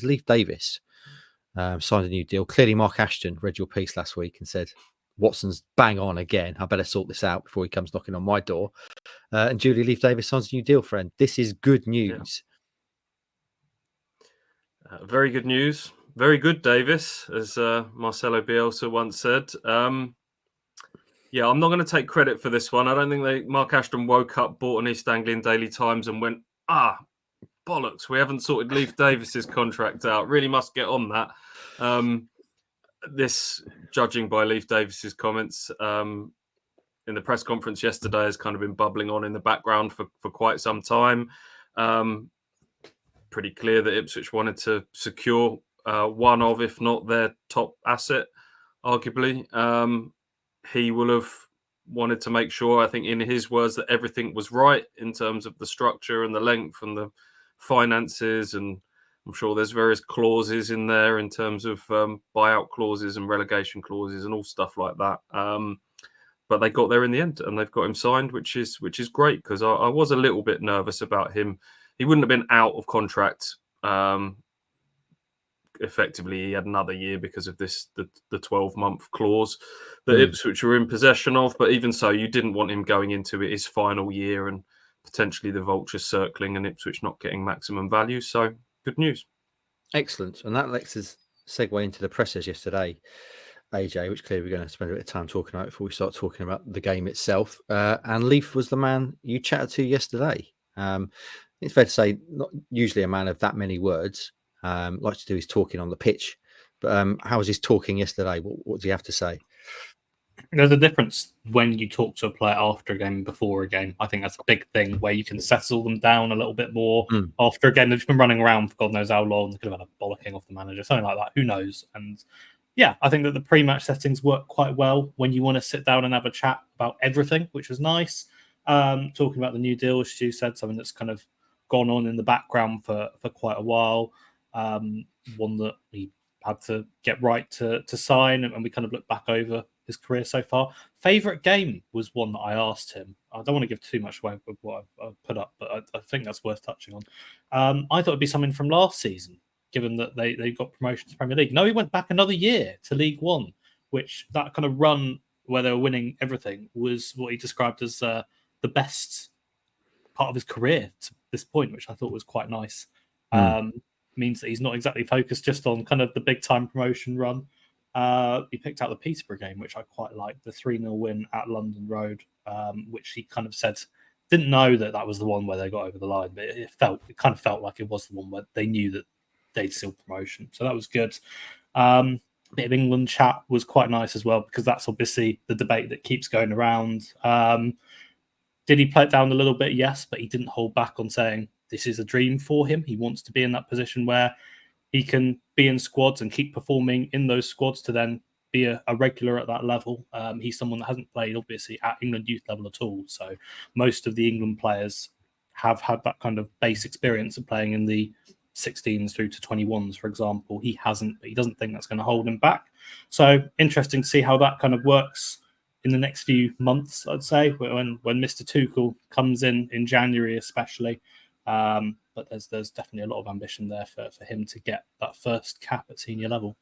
Leif Davis signed a new deal. Clearly, Mark Ashton read your piece last week and said, Watson's bang on again. I better sort this out before he comes knocking on my door. And Julie Leif Davis signs a new deal, friend. This is good news. Yeah. Very good news. Very good, Davis, as Marcelo Bielsa once said. Yeah, I'm not going to take credit for this one. I don't think Mark Ashton woke up, bought an East Anglian Daily Times and went, bollocks, we haven't sorted Leif Davis's contract out. Really must get on that. This, judging by Leif Davis's comments in the press conference yesterday, has kind of been bubbling on in the background for quite some time. Pretty clear that Ipswich wanted to secure one of, if not their top asset, arguably. He will have wanted to make sure, I think in his words, that everything was right in terms of the structure and the length and the finances. And I'm sure there's various clauses in there in terms of buyout clauses and relegation clauses and all stuff like that. But they got there in the end and they've got him signed, which is great, because I was a little bit nervous about him. He wouldn't have been out of contract. Effectively, he had another year because of the 12-month clause that Ipswich were in possession of. But even so, you didn't want him going into his final year and potentially the vultures circling and Ipswich not getting maximum value. So good news. Excellent. And that lets us segue into the pressers yesterday, AJ, which clearly we're going to spend a bit of time talking about before we start talking about the game itself. And Leif was the man you chatted to yesterday. It's fair to say, not usually a man of that many words. Likes to do his talking on the pitch. But how was his talking yesterday? What do you have to say? There's a difference when you talk to a player after a game and before a game. I think that's a big thing where you can settle them down a little bit more. After a game, they've just been running around for God knows how long. They could have had a bollocking off the manager, something like that. Who knows? And yeah, I think that the pre-match settings work quite well when you want to sit down and have a chat about everything, which was nice. Talking about the new deal, as Stu said, something that's kind of gone on in the background for quite a while. One that we had to get right to sign, and we kind of look back over his career so far. Favourite game was one that I asked him. I don't want to give too much away with what I've put up, but I think that's worth touching on. I thought it'd be something from last season, given that they got promotion to Premier League. No, he went back another year to League One, which that kind of run where they were winning everything was what he described as the best part of his career to this point, which I thought was quite nice. Means that he's not exactly focused just on kind of the big time promotion run. He picked out the Peterborough game, which I quite liked, the 3-0 win at London Road, which he kind of said didn't know that was the one where they got over the line, but it kind of felt like it was the one where they knew that they'd seal promotion. So that was good. Bit of England chat was quite nice as well, because that's obviously the debate that keeps going around. Did he play it down a little bit? Yes, but he didn't hold back on saying this is a dream for him. He wants to be in that position where he can be in squads and keep performing in those squads to then be a regular at that level. He's someone that hasn't played, obviously, at England youth level at all. So most of the England players have had that kind of base experience of playing in the 16s through to 21s, for example. He hasn't, but he doesn't think that's going to hold him back. So interesting to see how that kind of works in the next few months, I'd say, when Mr. Tuchel comes in January especially. But there's definitely a lot of ambition there for him to get that first cap at senior level.